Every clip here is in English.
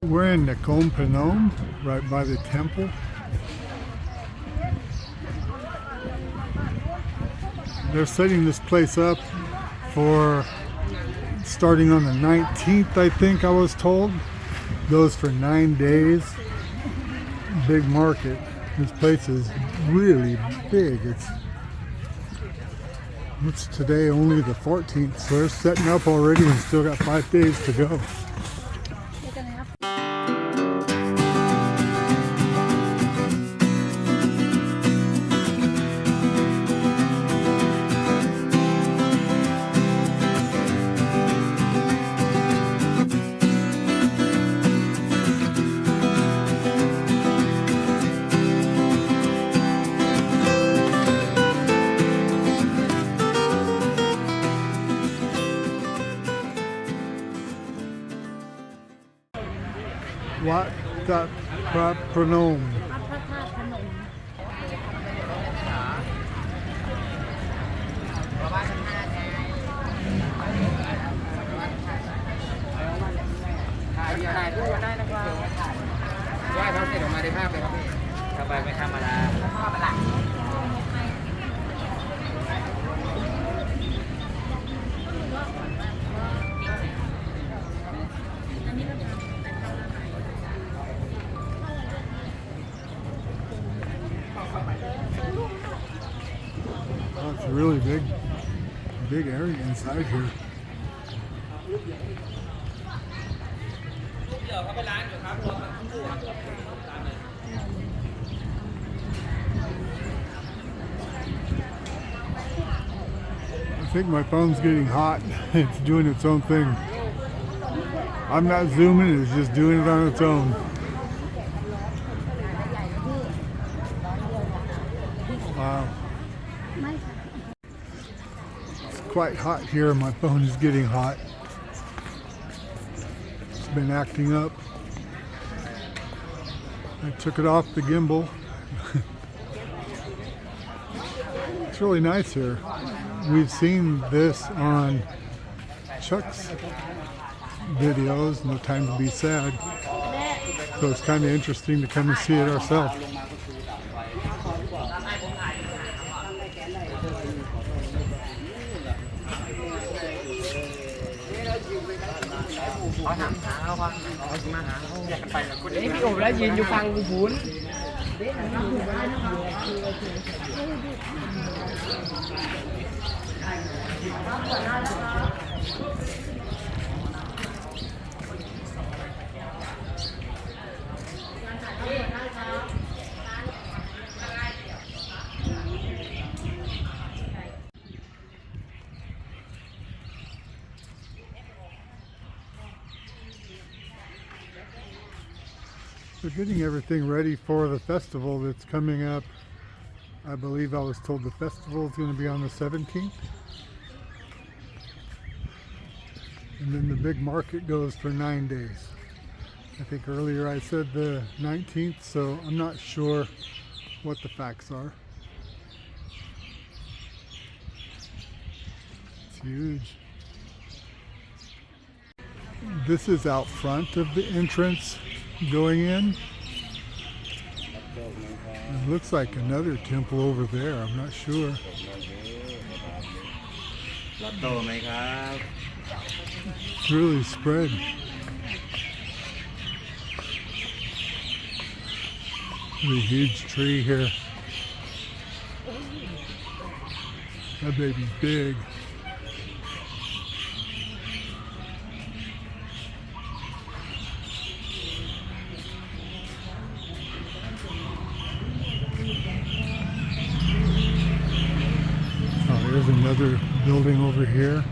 We're in Nakhon Phanom, right by the temple. They're setting this place up for starting on the 19th, I think I was told. Goes for 9 days. Big market. This place is really big. It's today only the 14th, so they're setting up already and still got 5 days to go. Wat Phra Phanom. พระธาตุพนม ถ่ายรูปกันได้นะครับว่าเขาเสร็จออกมาได้ภาพเลยครับพี่สบายไม่ธรรมดาภาพหลักOh, it's a really big area inside here. I think my phone's getting hot. It's doing its own thing. I'm not zooming, it's just doing it on its own. Wow. It's quite hot here. My phone is getting hot. It's been acting up. I took it off the gimbal. It's really nice here. We've seen this on Chuck's videos, No Time to Be Sad. So it's kind of interesting to come and see it ourselves.พี่โอ๋แล้วยืนอยู่ฟังกูพูนWe're getting everything ready for the festival that's coming up. I believe I was told the festival is going to be on the 17th. And then the big market goes for 9 days. I think earlier I said the 19th, so I'm not sure what the facts are. It's huge. This is out front of the entrance going in. It looks like another temple over there. I'm not sure. It's really spread. Really huge tree here. That baby's big. There's another building over here.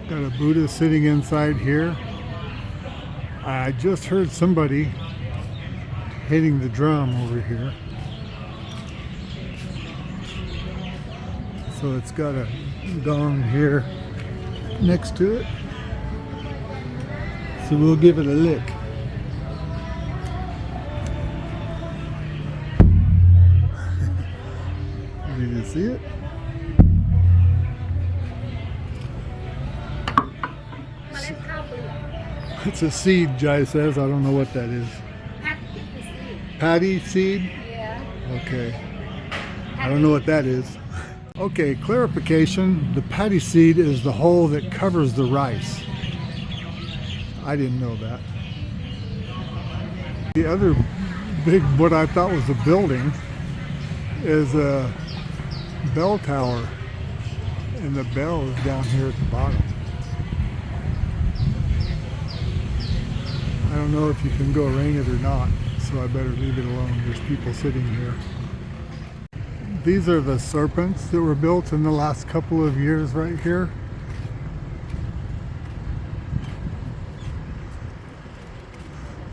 Got a Buddha sitting inside here. I just heard somebody hitting the drum over here. So it's got a gong here next to it. So we'll give it a lick. Did you see it? It's a seed, Jai says. I don't know what that is. Patty seed? Yeah. Okay. I don't know what that is. Okay, clarification. The patty seed is the hull that covers the rice. I didn't know that. The other big, what I thought was a building, is a bell tower. And the bell is down here at the bottom. I don't know if you can go ring it or not, so I better leave it alone. There's people sitting here. These are the serpents that were built in the last couple of years right here.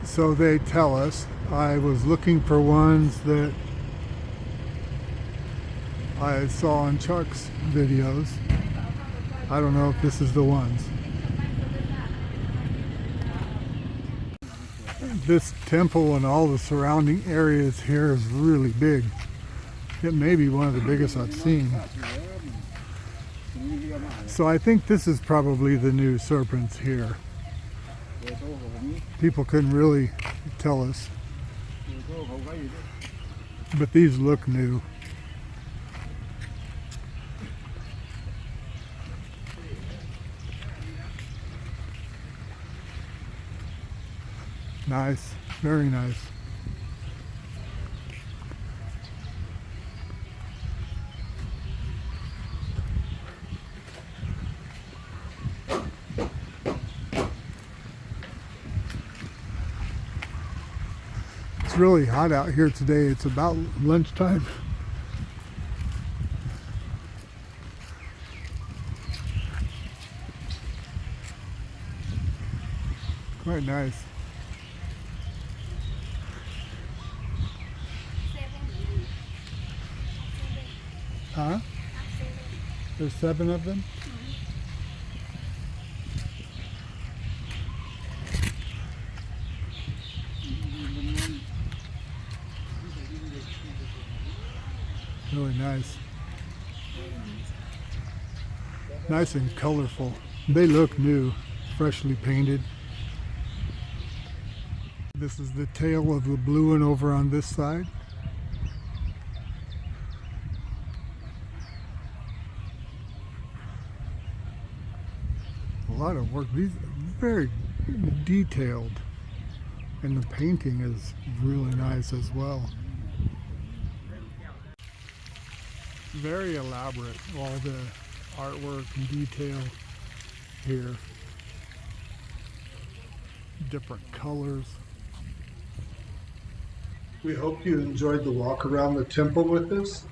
So they tell us. I was looking for ones that I saw on Chuck's videos. I don't know if this is the ones. This temple and all the surrounding areas here is really big. It may be one of the biggest I've seen. So I think this is probably the new serpents here. People couldn't really tell us. But these look new. Nice, very nice. It's really hot out here today. It's about lunchtime. Quite nice. Huh? There's 7 of them? Really nice. Nice and colorful. They look new, freshly painted. This is the tail of the blue one over on this side. A lot of work. These are very detailed, and the painting is really nice as well. Very elaborate, all the artwork and detail here. Different colors. We hope you enjoyed the walk around the temple with us.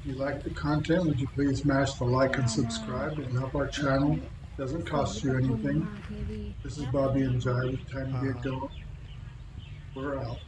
If you like the content, would you please smash the like and subscribe and help our channel. Doesn't cost you anything. This is Bobby and Jai with Time to Get Going. We're out.